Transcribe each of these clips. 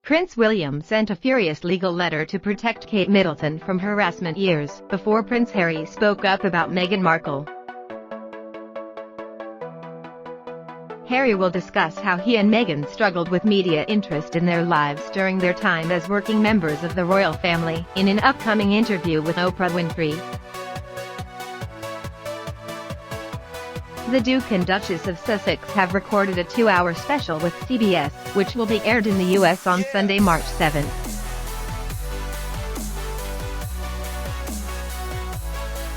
Prince William sent a furious legal letter to protect Kate Middleton from harassment years before Prince Harry spoke up about Meghan Markle. Harry will discuss how he and Meghan struggled with media interest in their lives during their time as working members of the royal family in an upcoming interview with Oprah Winfrey. The Duke and Duchess of Sussex have recorded a 2-hour special with CBS, which will be aired in the US on Sunday, March 7.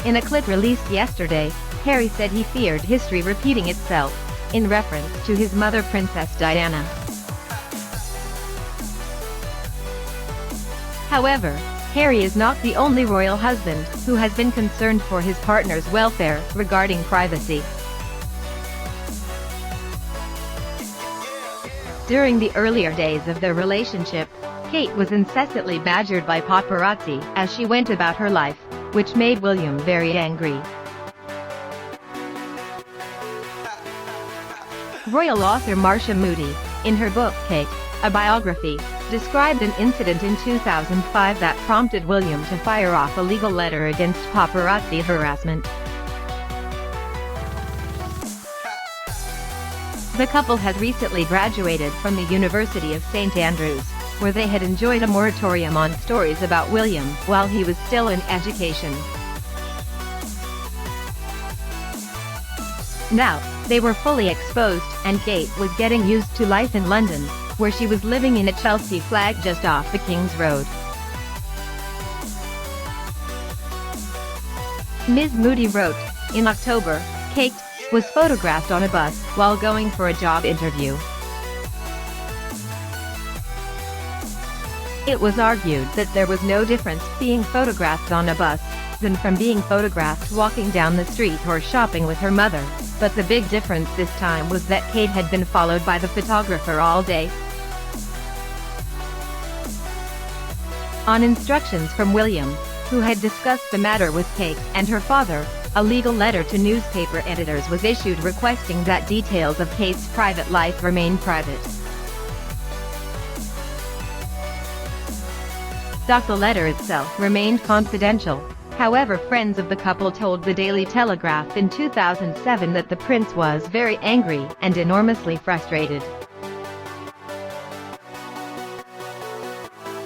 In a clip released yesterday, Harry said he feared history repeating itself, in reference to his mother Princess Diana. However, Harry is not the only royal husband who has been concerned for his partner's welfare regarding privacy. During the earlier days of their relationship, Kate was incessantly badgered by paparazzi as she went about her life, which made William very angry. Royal author Marcia Moody, in her book Kate, a biography, described an incident in 2005 that prompted William to fire off a legal letter against paparazzi harassment. The couple had recently graduated from the University of St. Andrews, where they had enjoyed a moratorium on stories about William while he was still in education. Now, they were fully exposed, and Kate was getting used to life in London, where she was living in a Chelsea flat just off the King's Road. Ms. Moody wrote, in October, Kate was photographed on a bus while going for a job interview. It was argued that there was no difference being photographed on a bus than from being photographed walking down the street or shopping with her mother, but the big difference this time was that Kate had been followed by the photographer all day. On instructions from William, who had discussed the matter with Kate and her father, a legal letter to newspaper editors was issued requesting that details of Kate's private life remain private. The letter itself remained confidential. However, friends of the couple told the Daily Telegraph in 2007 that the prince was very angry and enormously frustrated.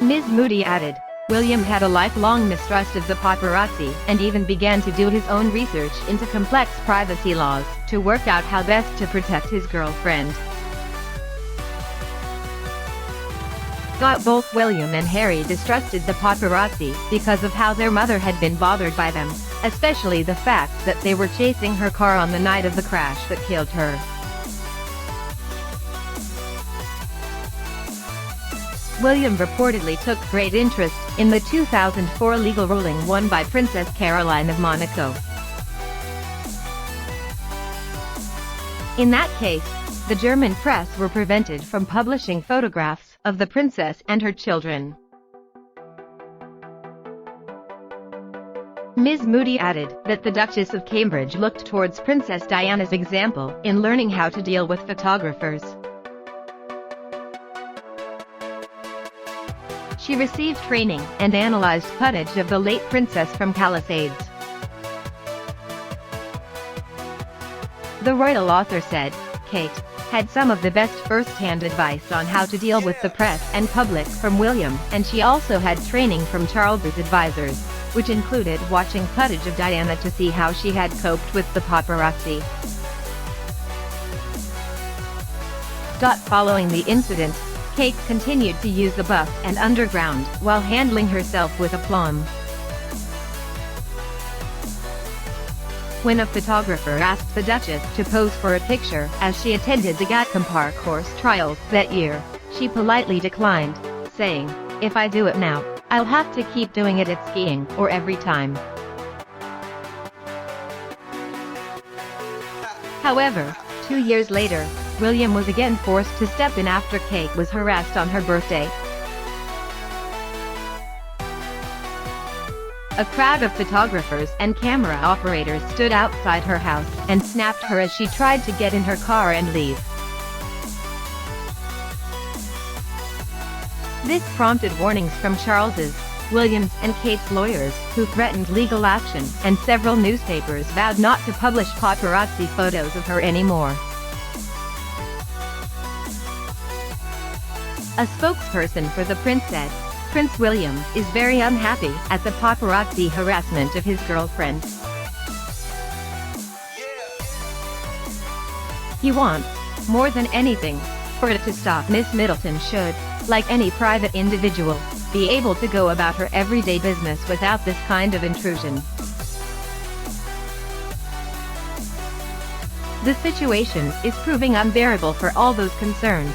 Ms. Moody added, William had a lifelong mistrust of the paparazzi and even began to do his own research into complex privacy laws to work out how best to protect his girlfriend. Both William and Harry distrusted the paparazzi because of how their mother had been bothered by them, especially the fact that they were chasing her car on the night of the crash that killed her. William reportedly took great interest in the 2004 legal ruling won by Princess Caroline of Monaco. In that case, the German press were prevented from publishing photographs of the princess and her children. Ms. Moody added that the Duchess of Cambridge looked towards Princess Diana's example in learning how to deal with photographers. She received training and analyzed footage of the late princess from Palisades. The royal author said, Kate had some of the best first-hand advice on how to deal with the press and public from William, and she also had training from Charles's advisors, which included watching footage of Diana to see how she had coped with the paparazzi. Following the incident, Kate continued to use the bus and underground while handling herself with aplomb. When a photographer asked the Duchess to pose for a picture as she attended the Gatcombe Park horse trials that year, she politely declined, saying, "If I do it now, I'll have to keep doing it at skiing or every time." However, 2 years later, William was again forced to step in after Kate was harassed on her birthday. A crowd of photographers and camera operators stood outside her house and snapped her as she tried to get in her car and leave. This prompted warnings from Charles's, William's, and Kate's lawyers, who threatened legal action, and several newspapers vowed not to publish paparazzi photos of her anymore. A spokesperson for the prince said, "Prince William is very unhappy at the paparazzi harassment of his girlfriend. He wants, more than anything, for it to stop. Miss Middleton should, like any private individual, be able to go about her everyday business without this kind of intrusion." The situation is proving unbearable for all those concerned.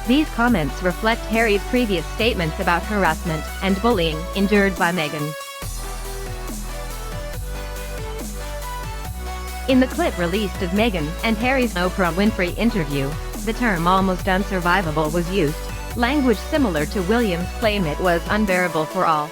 These comments reflect Harry's previous statements about harassment and bullying endured by Meghan. In the clip released of Meghan and Harry's Oprah Winfrey interview, the term "almost unsurvivable" was used, language similar to William's claim it was unbearable for all.